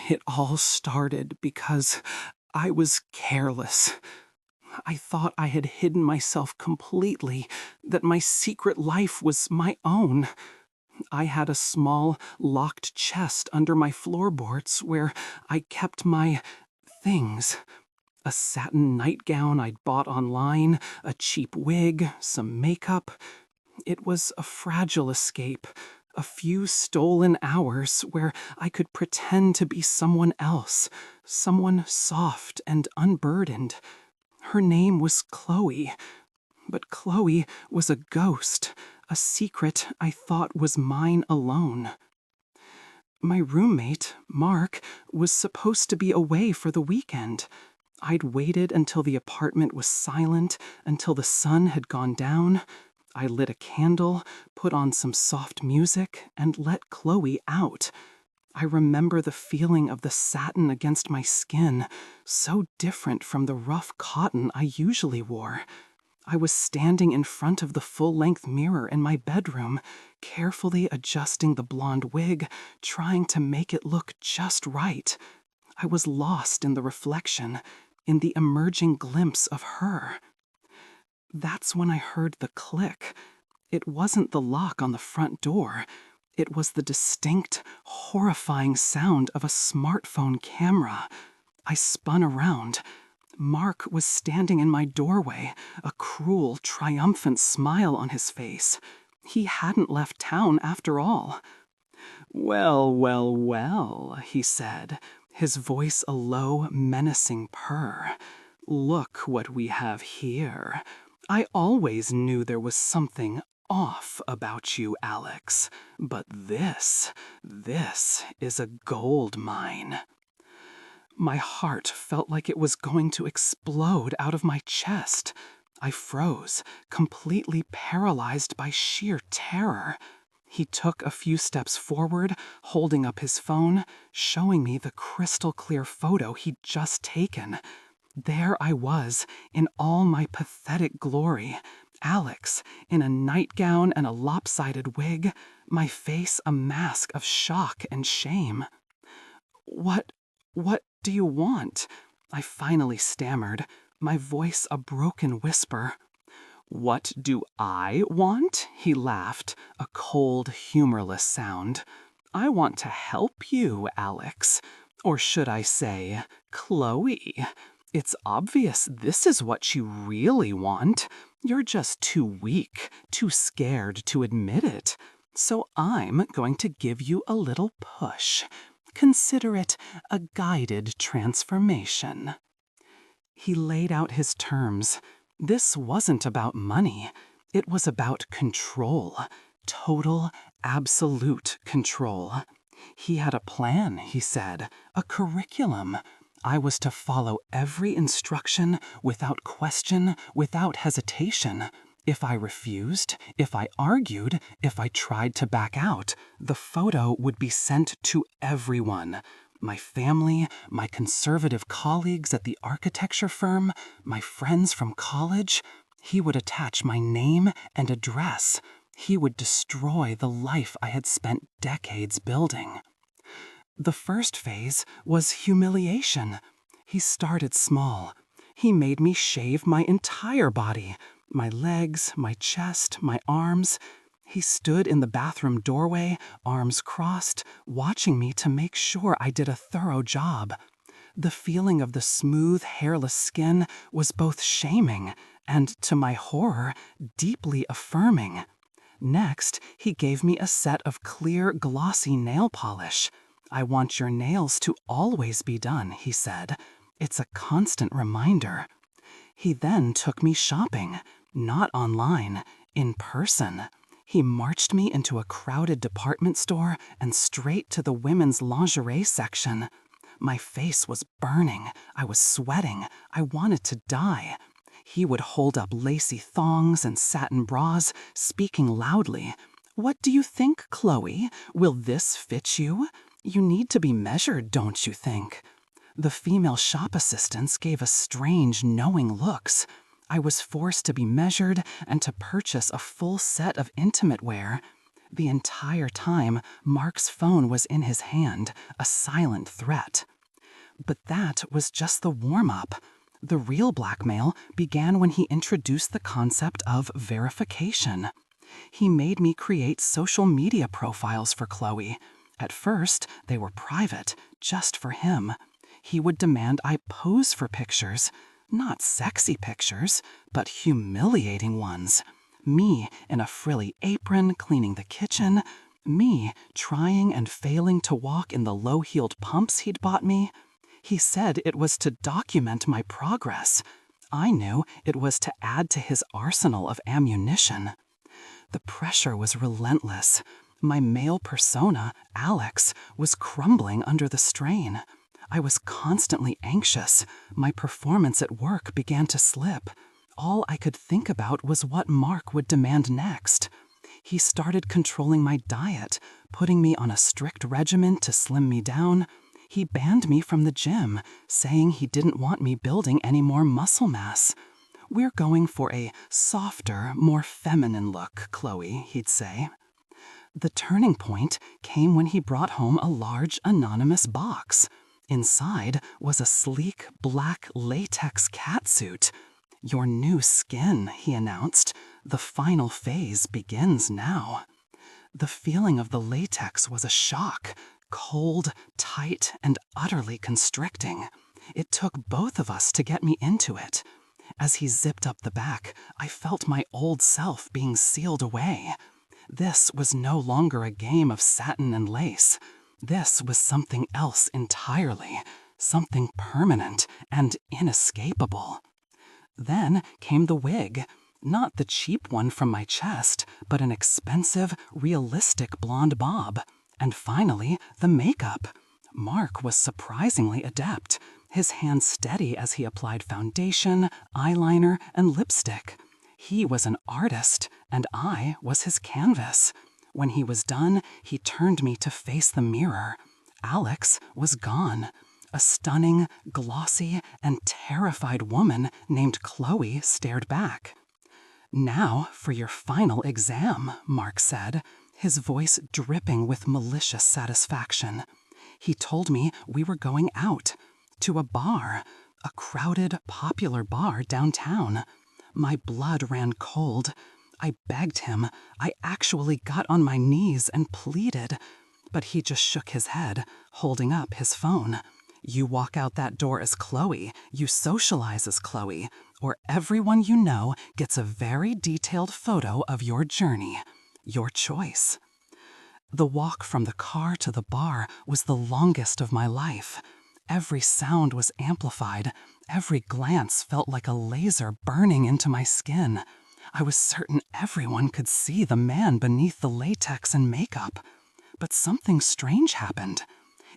It all started because I was careless. I thought I had hidden myself completely, that my secret life was my own. I had a small, locked chest under my floorboards where I kept my things. A satin nightgown I'd bought online, a cheap wig, some makeup. It was a fragile escape, a few stolen hours where I could pretend to be someone else, someone soft and unburdened. Her name was Chloe, but Chloe was a ghost, a secret I thought was mine alone. My roommate, Mark, was supposed to be away for the weekend. I'd waited until the apartment was silent, until the sun had gone down. I lit a candle, put on some soft music, and let Chloe out. I remember the feeling of the satin against my skin, so different from the rough cotton I usually wore. I was standing in front of the full-length mirror in my bedroom, carefully adjusting the blonde wig, trying to make it look just right. I was lost in the reflection, in the emerging glimpse of her. That's when I heard the click. It wasn't the lock on the front door. It was the distinct, horrifying sound of a smartphone camera. I spun around. Mark was standing in my doorway, a cruel, triumphant smile on his face. He hadn't left town after all. "Well, well, well," he said, his voice a low, menacing purr. "Look what we have here. I always knew there was something off about you, Alex. But this is a gold mine." My heart felt like it was going to explode out of my chest. I froze, completely paralyzed by sheer terror. He took a few steps forward, holding up his phone, showing me the crystal-clear photo he'd just taken. There I was, in all my pathetic glory. Alex, in a nightgown and a lopsided wig, my face a mask of shock and shame. What do you want?" I finally stammered, my voice a broken whisper. "What do I want?" he laughed, a cold, humorless sound. "I want to help you, Alex. Or should I say, Chloe. It's obvious this is what you really want. You're just too weak, too scared to admit it. So I'm going to give you a little push. Consider it a guided transformation." He laid out his terms. This wasn't about money. It was about control. Total, absolute control. He had a plan, he said, a curriculum. I was to follow every instruction without question, without hesitation. If I refused, if I argued, if I tried to back out, the photo would be sent to everyone. My family, my conservative colleagues at the architecture firm, my friends from college. He would attach my name and address. He would destroy the life I had spent decades building. The first phase was humiliation. He started small. He made me shave my entire body. My legs, my chest, my arms. He stood in the bathroom doorway, arms crossed, watching me to make sure I did a thorough job. The feeling of the smooth, hairless skin was both shaming and, to my horror, deeply affirming. Next, he gave me a set of clear, glossy nail polish. "I want your nails to always be done," he said. "It's a constant reminder." He then took me shopping, not online, in person. He marched me into a crowded department store and straight to the women's lingerie section. My face was burning. I was sweating. I wanted to die. He would hold up lacy thongs and satin bras, speaking loudly. "What do you think, Chloe? Will this fit you? You need to be measured, don't you think?" The female shop assistants gave us strange, knowing looks. I was forced to be measured and to purchase a full set of intimate wear. The entire time, Mark's phone was in his hand, a silent threat. But that was just the warm-up. The real blackmail began when he introduced the concept of verification. He made me create social media profiles for Chloe. At first, they were private, just for him. He would demand I pose for pictures. Not sexy pictures, but humiliating ones. Me in a frilly apron cleaning the kitchen. Me trying and failing to walk in the low-heeled pumps he'd bought me. He said it was to document my progress. I knew it was to add to his arsenal of ammunition. The pressure was relentless. My male persona, Alex, was crumbling under the strain. I was constantly anxious. My performance at work began to slip. All I could think about was what Mark would demand next. He started controlling my diet, putting me on a strict regimen to slim me down. He banned me from the gym, saying he didn't want me building any more muscle mass. "We're going for a softer, more feminine look, Chloe," he'd say. The turning point came when he brought home a large, anonymous box. Inside was a sleek, black latex catsuit. "Your new skin," he announced. "The final phase begins now." The feeling of the latex was a shock. Cold, tight, and utterly constricting. It took both of us to get me into it. As he zipped up the back, I felt my old self being sealed away. This was no longer a game of satin and lace. This was something else entirely, something permanent and inescapable. Then came the wig. Not the cheap one from my chest, but an expensive, realistic blonde bob. And finally, the makeup. Mark was surprisingly adept, his hands steady as he applied foundation, eyeliner, and lipstick. He was an artist, and I was his canvas. When he was done, he turned me to face the mirror. Alex was gone. A stunning, glossy, and terrified woman named Chloe stared back. "Now for your final exam," Mark said, his voice dripping with malicious satisfaction. He told me we were going out, to a bar, a crowded, popular bar downtown. My blood ran cold. I begged him. I actually got on my knees and pleaded. But he just shook his head, holding up his phone. "You walk out that door as Chloe, you socialize as Chloe, or everyone you know gets a very detailed photo of your journey. Your choice." The walk from the car to the bar was the longest of my life. Every sound was amplified. Every glance felt like a laser burning into my skin. I was certain everyone could see the man beneath the latex and makeup. But something strange happened.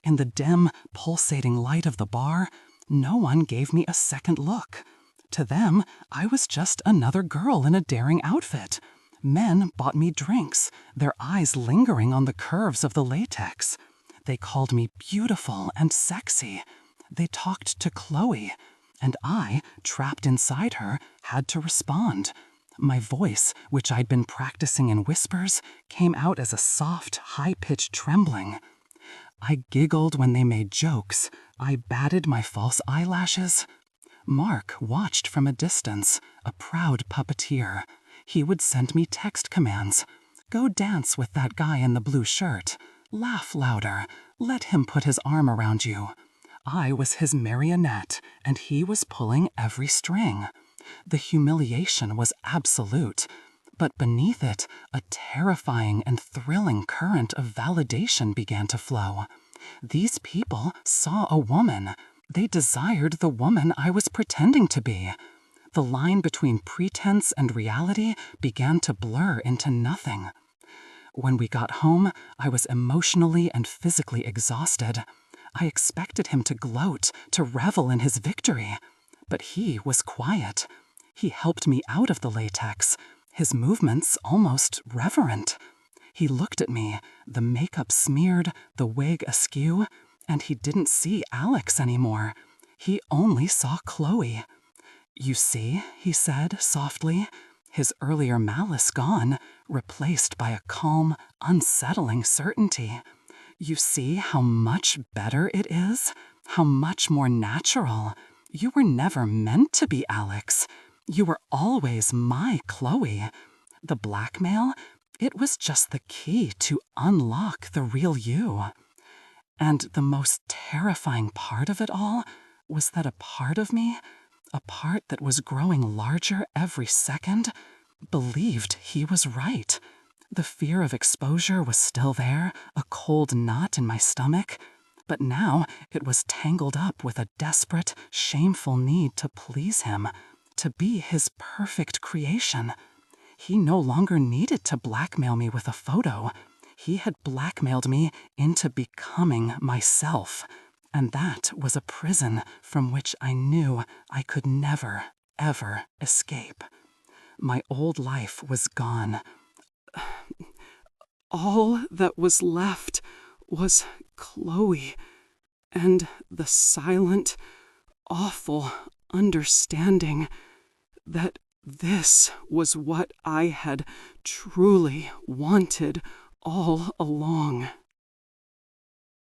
In the dim, pulsating light of the bar, no one gave me a second look. To them, I was just another girl in a daring outfit. Men bought me drinks, their eyes lingering on the curves of the latex. They called me beautiful and sexy. They talked to Chloe, and I, trapped inside her, had to respond. My voice, which I'd been practicing in whispers, came out as a soft, high-pitched trembling. I giggled when they made jokes. I batted my false eyelashes. Mark watched from a distance, a proud puppeteer. He would send me text commands. "Go dance with that guy in the blue shirt. Laugh louder. Let him put his arm around you." I was his marionette, and he was pulling every string. The humiliation was absolute, but beneath it, a terrifying and thrilling current of validation began to flow. These people saw a woman. They desired the woman I was pretending to be. The line between pretense and reality began to blur into nothing. When we got home, I was emotionally and physically exhausted. I expected him to gloat, to revel in his victory. But he was quiet. He helped me out of the latex, his movements almost reverent. He looked at me, the makeup smeared, the wig askew, and he didn't see Alex anymore. He only saw Chloe. "You see," he said softly, his earlier malice gone, replaced by a calm, unsettling certainty. You see how much better it is? How much more natural? You were never meant to be Alex. You were always my Chloe. The blackmail, it was just the key to unlock the real you. And the most terrifying part of it all was that a part of me, a part that was growing larger every second, believed he was right. The fear of exposure was still there, a cold knot in my stomach, but now it was tangled up with a desperate, shameful need to please him, to be his perfect creation. He no longer needed to blackmail me with a photo. He had blackmailed me into becoming myself, and that was a prison from which I knew I could never, ever escape. My old life was gone. All that was left was Chloe, and the silent, awful understanding that this was what I had truly wanted all along.